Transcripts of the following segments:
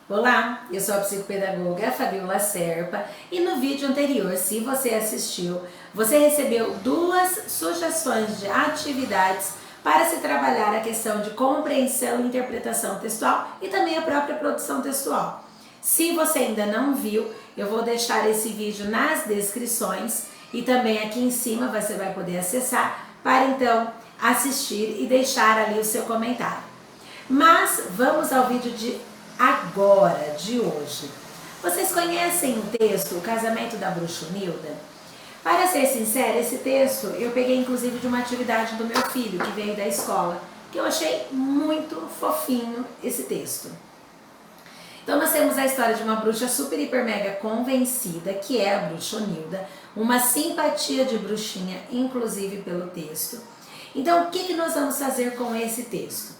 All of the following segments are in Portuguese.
Olá, eu sou a psicopedagoga Fabiola Serpa e no vídeo anterior, se você assistiu, você recebeu duas sugestões de atividades para se trabalhar a questão de compreensão e interpretação textual e também a própria produção textual. Se você ainda não viu, eu vou deixar esse vídeo nas descrições e também aqui em cima você vai poder acessar para então assistir e deixar ali o seu comentário. Mas vamos ao vídeo de agora, de hoje. Vocês conhecem o texto O Casamento da Bruxonilda? Para ser sincera, esse texto eu peguei inclusive de uma atividade do meu filho que veio da escola, que eu achei muito fofinho esse texto. Então nós temos a história de uma bruxa super hiper mega convencida, que é a Bruxonilda, uma simpatia de bruxinha, inclusive pelo texto. Então o que nós vamos fazer com esse texto?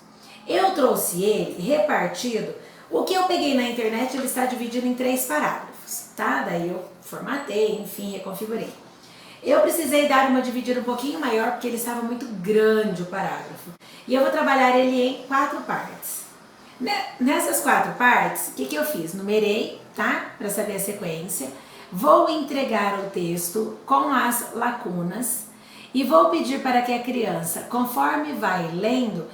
Eu trouxe ele repartido. O que eu peguei na internet, ele está dividido em 3 parágrafos, tá? Daí eu formatei, enfim, reconfigurei. Eu precisei dar uma dividida um pouquinho maior, porque ele estava muito grande o parágrafo. E eu vou trabalhar ele em 4 partes. Nessas 4 partes, o que eu fiz? Numerei, tá? Para saber a sequência. Vou entregar o texto com as lacunas e vou pedir para que a criança, conforme vai lendo,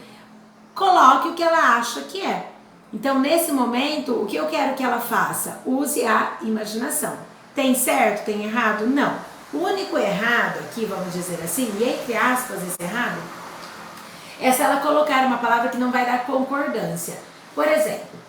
coloque o que ela acha que é. Então, nesse momento, o que eu quero que ela faça? Use a imaginação. Tem certo? Tem errado? Não. O único errado aqui, vamos dizer assim, e entre aspas esse errado, é se ela colocar uma palavra que não vai dar concordância. Por exemplo,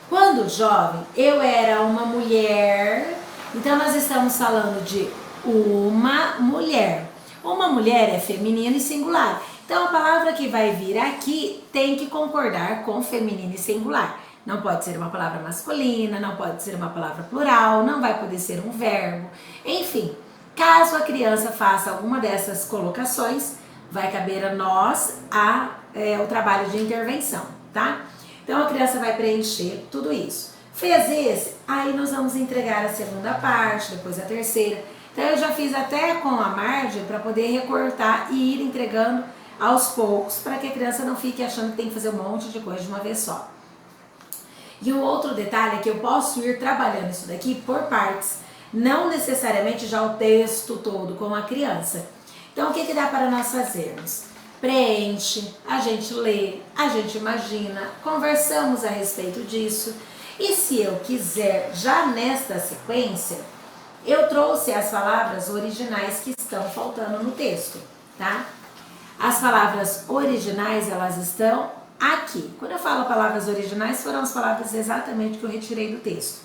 quando jovem, eu era uma mulher, então nós estamos falando de uma mulher. Uma mulher é feminino e singular. Então a palavra que vai vir aqui tem que concordar com feminino e singular. Não pode ser uma palavra masculina, não pode ser uma palavra plural, não vai poder ser um verbo. Enfim, caso a criança faça alguma dessas colocações, vai caber a nós o trabalho de intervenção, tá? Então a criança vai preencher tudo isso. Fez esse, aí nós vamos entregar a segunda parte, depois a terceira. Então eu já fiz até com a margem para poder recortar e ir entregando aos poucos, para que a criança não fique achando que tem que fazer um monte de coisa de uma vez só. E um outro detalhe é que eu posso ir trabalhando isso daqui por partes, não necessariamente já o texto todo com a criança. Então o que dá para nós fazermos? Preenche, a gente lê, a gente imagina, conversamos a respeito disso. E se eu quiser, já nesta sequência, eu trouxe as palavras originais que estão faltando no texto, tá? As palavras originais, elas estão aqui. Quando eu falo palavras originais, foram as palavras exatamente que eu retirei do texto.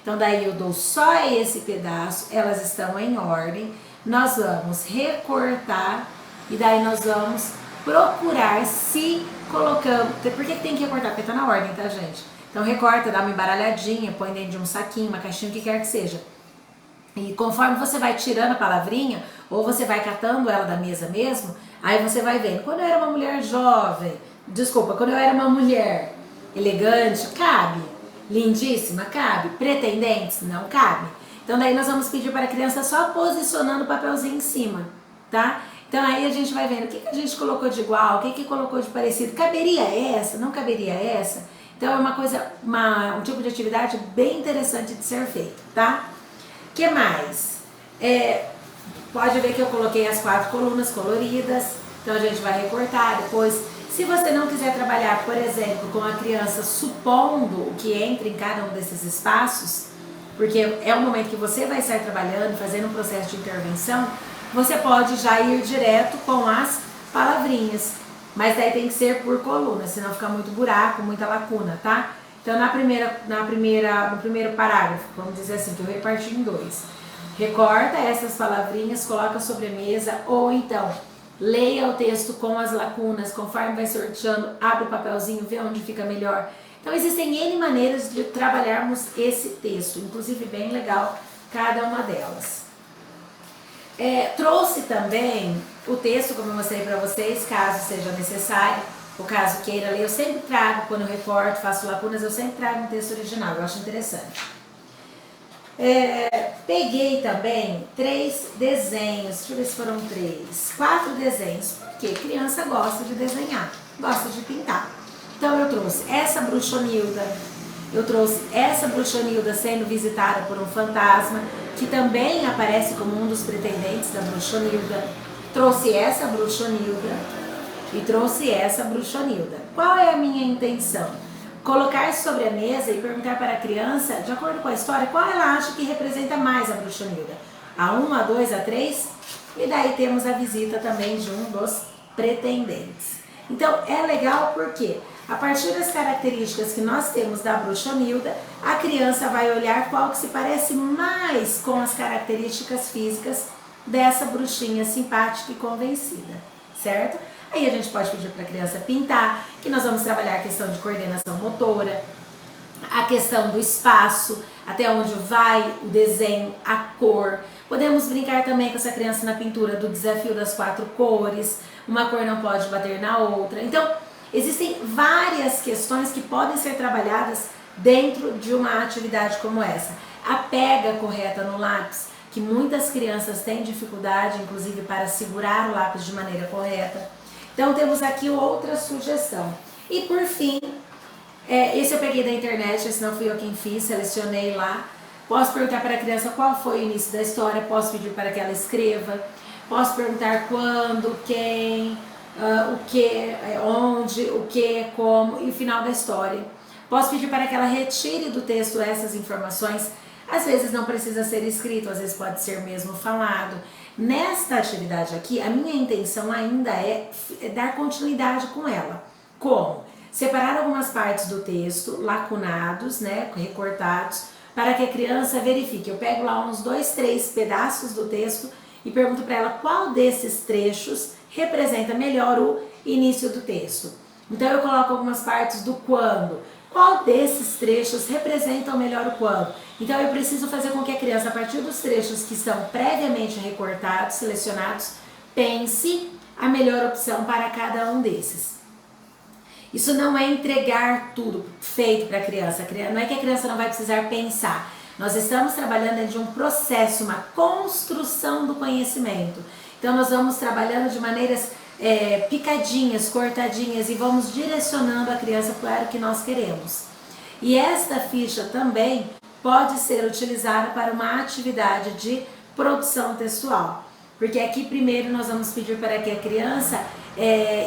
Então daí eu dou só esse pedaço, elas estão em ordem. Nós vamos recortar e daí nós vamos procurar se colocamos... Por que tem que recortar? Porque tá na ordem, tá, gente? Então recorta, dá uma embaralhadinha, põe dentro de um saquinho, uma caixinha, o que quer que seja. E conforme você vai tirando a palavrinha, ou você vai catando ela da mesa mesmo, aí você vai vendo. Quando eu era uma mulher jovem, quando eu era uma mulher elegante, cabe. Lindíssima, cabe. Pretendentes, não cabe. Então daí nós vamos pedir para a criança só posicionando o papelzinho em cima, tá? Então aí a gente vai vendo o que a gente colocou de igual, o que colocou de parecido. Caberia essa? Não caberia essa? Então é uma coisa, um tipo de atividade bem interessante de ser feito, tá? O que mais? Pode ver que eu coloquei as 4 colunas coloridas, então a gente vai recortar depois. Se você não quiser trabalhar, por exemplo, com a criança supondo o que entra em cada um desses espaços, porque é o momento que você vai estar trabalhando, fazendo um processo de intervenção, você pode já ir direto com as palavrinhas, mas daí tem que ser por coluna, senão fica muito buraco, muita lacuna, tá? Então no primeiro parágrafo, vamos dizer assim, que eu reparti em 2. Recorta essas palavrinhas, coloca sobre a mesa, ou então leia o texto com as lacunas, conforme vai sorteando, abre o papelzinho, vê onde fica melhor. Então existem N maneiras de trabalharmos esse texto, inclusive bem legal cada uma delas. Trouxe também o texto, como eu mostrei para vocês, caso seja necessário, o caso queira ler, eu sempre trago, quando eu recorto, faço lacunas, eu sempre trago um texto original, eu acho interessante. Peguei também 3 desenhos, deixa eu ver se foram 4 desenhos, porque criança gosta de desenhar, gosta de pintar. Então eu trouxe essa Bruxonilda, eu trouxe essa bruxonilda sendo visitada por um fantasma, que também aparece como um dos pretendentes da bruxonilda. Trouxe essa bruxonilda e trouxe essa bruxonilda. Qual é a minha intenção? Colocar sobre a mesa e perguntar para a criança, de acordo com a história, qual ela acha que representa mais a bruxonilda. A 1, a 2, a 3? E daí temos a visita também de um dos pretendentes. Então é legal porque a partir das características que nós temos da bruxonilda, a criança vai olhar qual que se parece mais com as características físicas dessa bruxinha simpática e convencida, certo? Aí a gente pode pedir para a criança pintar, que nós vamos trabalhar a questão de coordenação motora, a questão do espaço, até onde vai o desenho, a cor. Podemos brincar também com essa criança na pintura do desafio das 4 cores, uma cor não pode bater na outra. Então, existem várias questões que podem ser trabalhadas dentro de uma atividade como essa. A pega correta no lápis, que muitas crianças têm dificuldade, inclusive, para segurar o lápis de maneira correta. Então, temos aqui outra sugestão. E, por fim, esse eu peguei da internet, esse não fui eu quem fiz, selecionei lá. Posso perguntar para a criança qual foi o início da história, posso pedir para que ela escreva, posso perguntar quando, quem, o que, onde, o que, como e o final da história. Posso pedir para que ela retire do texto essas informações. Às vezes não precisa ser escrito, às vezes pode ser mesmo falado. Nesta atividade aqui, a minha intenção ainda é dar continuidade com ela. Como? Separar algumas partes do texto, lacunados, né, recortados, para que a criança verifique. Eu pego lá uns 2, 3 pedaços do texto e pergunto para ela qual desses trechos representa melhor o início do texto. Então eu coloco algumas partes do quando. Qual desses trechos representam melhor o quando? Então eu preciso fazer com que a criança, a partir dos trechos que estão previamente recortados, selecionados, pense a melhor opção para cada um desses. Isso não é entregar tudo feito para a criança. Não é que a criança não vai precisar pensar. Nós estamos trabalhando de um processo, uma construção do conhecimento. Então nós vamos trabalhando de maneiras picadinhas, cortadinhas e vamos direcionando a criança para o que nós queremos. E esta ficha também pode ser utilizada para uma atividade de produção textual. Porque aqui primeiro nós vamos pedir para que a criança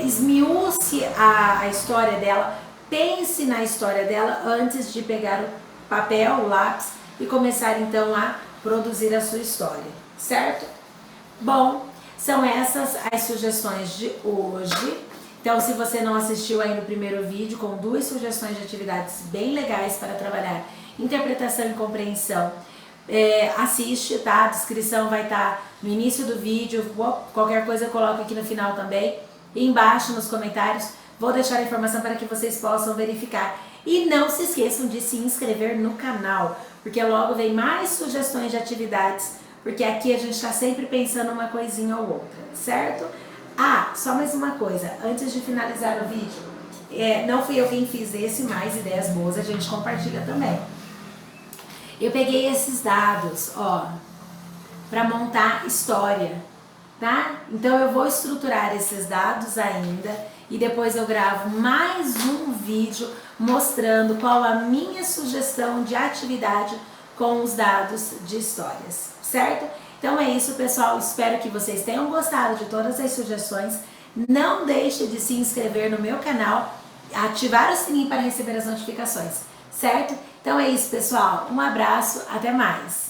esmiúce a história dela, pense na história dela antes de pegar o papel, o lápis e começar então a produzir a sua história, certo? Bom, são essas as sugestões de hoje. Então, se você não assistiu aí no primeiro vídeo, com 2 sugestões de atividades bem legais para trabalhar interpretação e compreensão, assiste, tá? A descrição vai estar no início do vídeo, qualquer coisa eu coloco aqui no final também, e embaixo nos comentários, vou deixar a informação para que vocês possam verificar. E não se esqueçam de se inscrever no canal, porque logo vem mais sugestões de atividades, porque aqui a gente está sempre pensando uma coisinha ou outra, certo? Ah, só mais uma coisa, antes de finalizar o vídeo, não fui eu quem fiz esse, mais ideias boas a gente compartilha também. Eu peguei esses dados, ó, para montar história, tá? Então eu vou estruturar esses dados ainda e depois eu gravo mais um vídeo mostrando qual a minha sugestão de atividade com os dados de histórias, certo? Então é isso, pessoal, espero que vocês tenham gostado de todas as sugestões. Não deixe de se inscrever no meu canal, ativar o sininho para receber as notificações, certo? Então é isso, pessoal, um abraço, até mais!